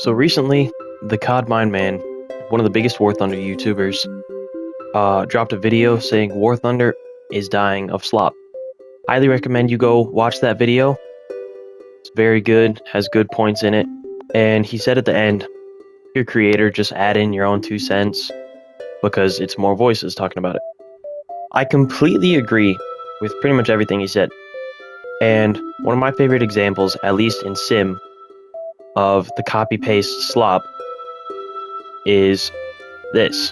So recently, TheCodMineMan, one of the biggest War Thunder YouTubers, dropped a video saying War Thunder is dying of slop. Highly recommend you go watch that video. It's very good, has good points in it. And he said at the end, your creator, just add in your own 2 cents because it's more voices talking about it. I completely agree with pretty much everything he said. And one of my favorite examples, at least in Sim, of the copy-paste slop is this.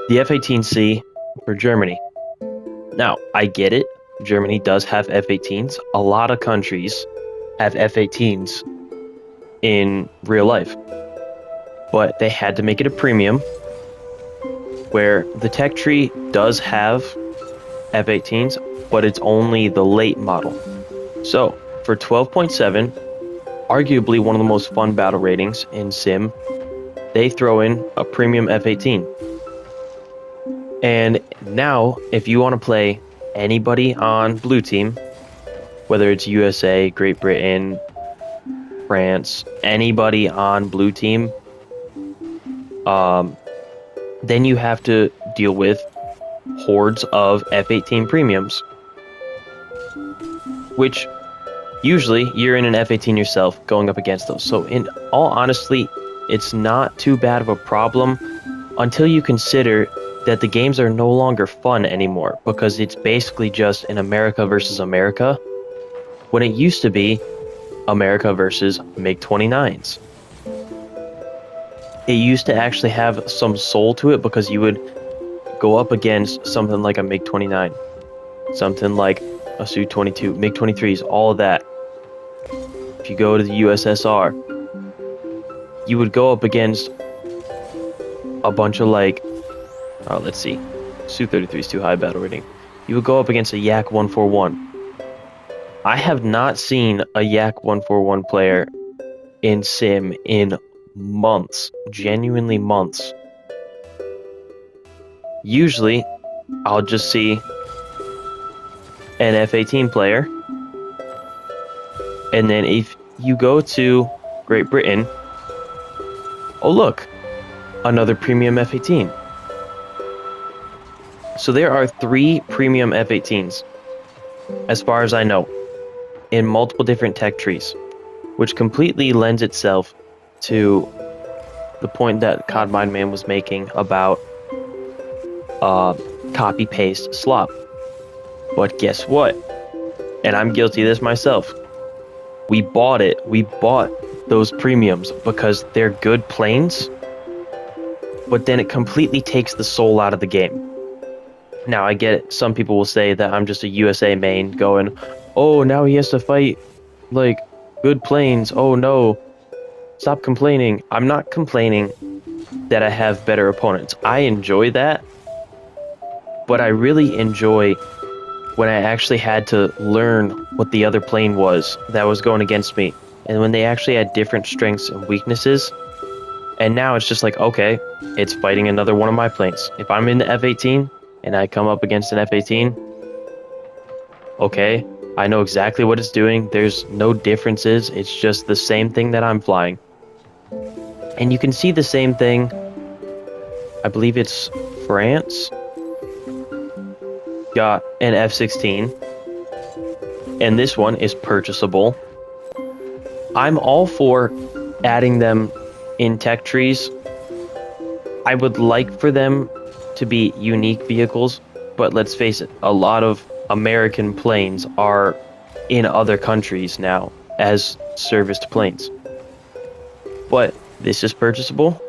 The F-18C for Germany. Now, I get it. Germany does have F-18s. A lot of countries have F-18s in real life. But they had to make it a premium where the tech tree does have F-18s, but it's only the late model. So, for 12.7, arguably one of the most fun battle ratings in Sim, they throw in a premium F-18. And now, if you want to play anybody on blue team, whether it's USA, Great Britain, France, anybody on blue team, then you have to deal with hordes of F-18 premiums, which usually you're in an F-18 yourself going up against those. So in all honesty, it's not too bad of a problem until you consider that the games are no longer fun anymore because it's basically just an America versus America when it used to be America versus MiG-29s. It used to actually have some soul to it because you would go up against something like a MiG-29, something like a Su-22, MiG-23s, all of that. If you go to the USSR, you would go up against a bunch of let's see, Su-33 is too high battle rating. You would go up against a Yak 141. I have not seen a Yak 141 player in Sim in months, genuinely months. Usually, I'll just see an F-18 player, and then if you go to Great Britain, oh look, another premium F-18. So there are 3 premium F-18s, as far as I know, in multiple different tech trees, which completely lends itself to the point that CodMineMan was making about copy-paste slop. But guess what? And I'm guilty of this myself. We bought it. We bought those premiums because they're good planes, but then it completely takes the soul out of the game. Now, I get it. Some people will say that I'm just a USA main going, oh, now he has to fight, like, good planes. Oh, no. Stop complaining. I'm not complaining that I have better opponents. I enjoy that. But I really enjoy when I actually had to learn what the other plane was that was going against me. And when they actually had different strengths and weaknesses. And now it's just like, okay, it's fighting another one of my planes. If I'm in the F-18 and I come up against an F-18, okay, I know exactly what it's doing. There's no differences. It's just the same thing that I'm flying. And you can see the same thing, I believe it's France, got an F-16, and this one is purchasable. I'm all for adding them in tech trees. I would like for them to be unique vehicles, but let's face it, a lot of American planes are in other countries now as serviced planes. But this is purchasable.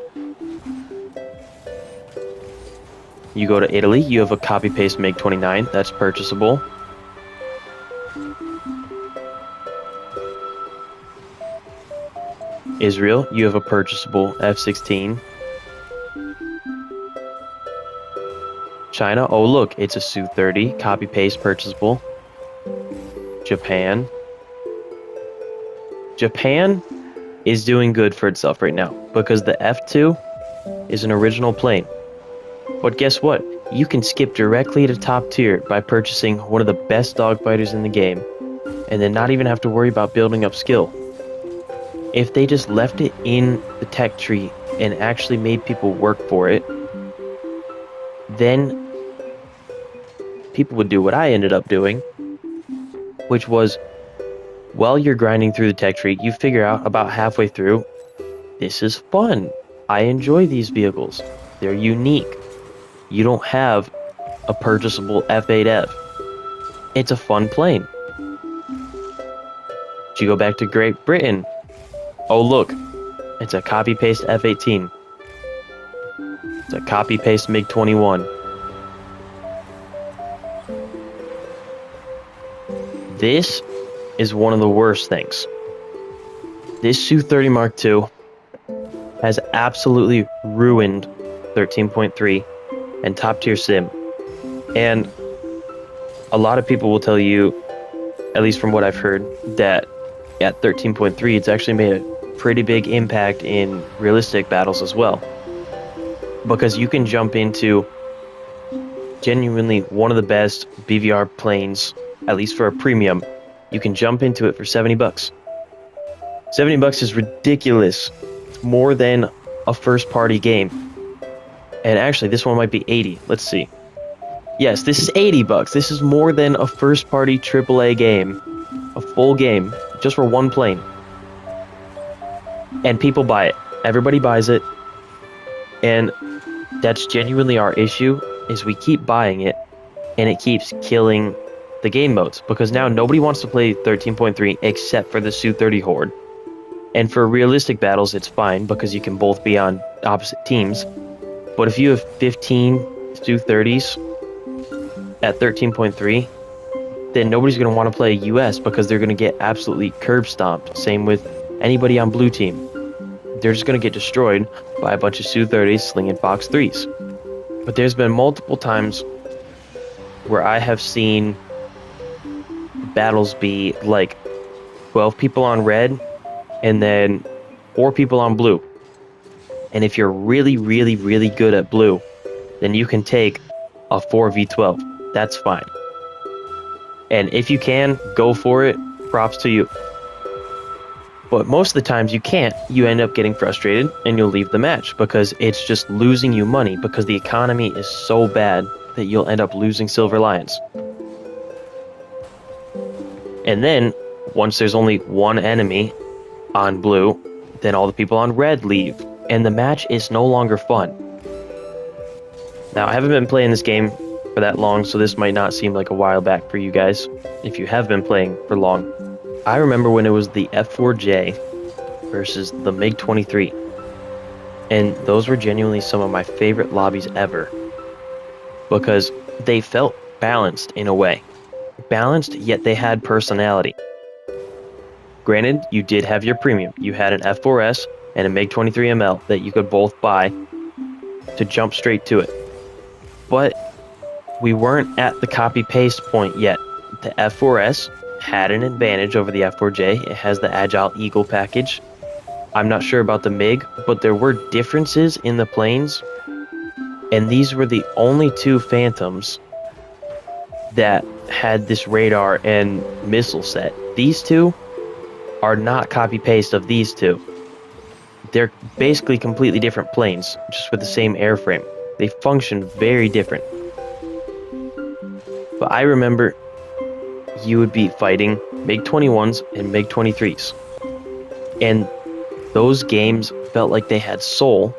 You go to Italy, you have a copy-paste MiG-29, that's purchasable. Israel, you have a purchasable F-16. China, oh look, it's a Su-30, copy-paste purchasable. Japan is doing good for itself right now because the F-2 is an original plane. But guess what? You can skip directly to top tier by purchasing one of the best dogfighters in the game and then not even have to worry about building up skill. if they just left it in the tech tree and actually made people work for it, then people would do what I ended up doing, which was, while you're grinding through the tech tree, you figure out about halfway through, this is fun. I enjoy these vehicles. They're unique. You don't have a purchasable F8F. It's a fun plane. You go back to Great Britain. Oh, look, it's a copy-paste F-18. It's a copy-paste MiG-21. This is one of the worst things. This Su-30 Mark II has absolutely ruined 13.3 and top-tier sim. And a lot of people will tell you, at least from what I've heard, that at 13.3 it's actually made a pretty big impact in realistic battles as well, because you can jump into genuinely one of the best BVR planes, at least for a premium. You can jump into it for $70. $70 is ridiculous. It's more than a first party game. And actually this one might be 80. Let's see. Yes, this is $80. This is more than a first party AAA game, a full game, just for one plane. And people buy it. Everybody buys it. And that's genuinely our issue, is we keep buying it and it keeps killing the game modes, because now nobody wants to play 13.3 except for the Su-30 Horde. And for realistic battles it's fine because you can both be on opposite teams. But if you have 15 Su-30s at 13.3, then nobody's going to want to play US because they're going to get absolutely curb stomped. Same with anybody on blue team. They're just going to get destroyed by a bunch of Su-30s slinging Fox 3s. But there's been multiple times where I have seen battles be like 12 people on red and then 4 people on blue. And if you're really, really, really good at blue, then you can take a 4v12. That's fine. And if you can, go for it. Props to you. But most of the times you can't. You end up getting frustrated and you'll leave the match because it's just losing you money, because the economy is so bad that you'll end up losing Silver Lions. And then once there's only one enemy on blue, then all the people on red leave and the match is no longer fun. Now, I haven't been playing this game for that long, so this might not seem like a while back for you guys if you have been playing for long. I remember when it was the F4J versus the MiG-23, and those were genuinely some of my favorite lobbies ever, because they felt balanced in a way. Balanced, yet they had personality. Granted, you did have your premium. You had an F4S and a MiG-23ML that you could both buy to jump straight to it. But we weren't at the copy-paste point yet. The F4S had an advantage over the F4J. It has the Agile Eagle package. I'm not sure about the MiG, but there were differences in the planes, and these were the only two Phantoms that had this radar and missile set. These two are not copy-paste of these two. They're basically completely different planes, just with the same airframe. They function very different. But I remember you would be fighting MiG-21s and MiG-23s. And those games felt like they had soul.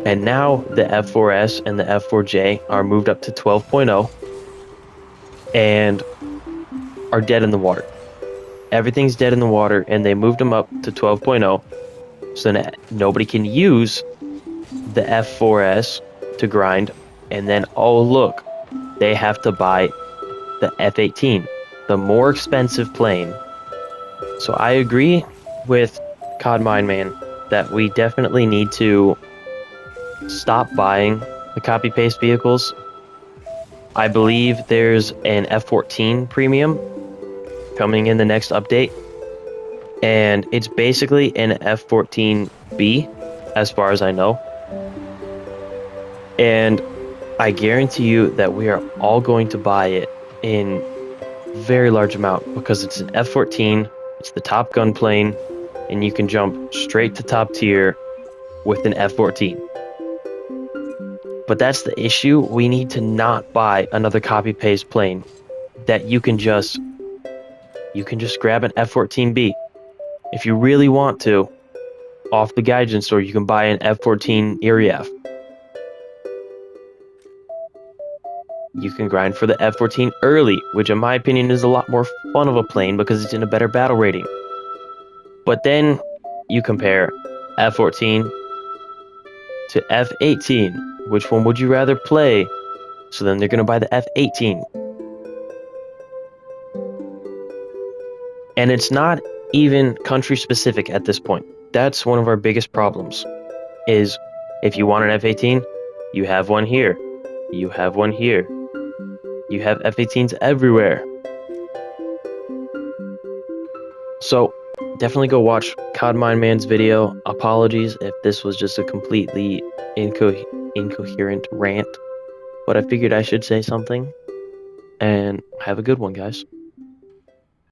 And now the F4S and the F4J are moved up to 12.0 and are dead in the water. Everything's dead in the water, and they moved them up to 12.0, so that nobody can use the F4S to grind. And then, oh look, they have to buy the F-18, the more expensive plane. So I agree with TheCodMineMan that we definitely need to stop buying the copy-paste vehicles. I believe there's an F-14 premium coming in the next update, and it's basically an F-14B as far as I know. And I guarantee you that we are all going to buy it in very large amount, because it's an F-14, it's the Top Gun plane, and you can jump straight to top tier with an F-14. But that's the issue. We need to not buy another copy-paste plane that you can just grab an F-14B. If you really want to, off the Gaijin store, you can buy an F-14 Erie F. You can grind for the F-14 early, which in my opinion is a lot more fun of a plane because it's in a better battle rating. But then you compare F-14 to F-18. Which one would you rather play? So then they're going to buy the F-18. And it's not even country specific at this point. That's one of our biggest problems, is if you want an F-18, you have one here. You have one here. You have F-18s everywhere. So definitely go watch CodMineMan's video. Apologies if this was just a completely incoherent rant, but I figured I should say something. And have a good one, guys.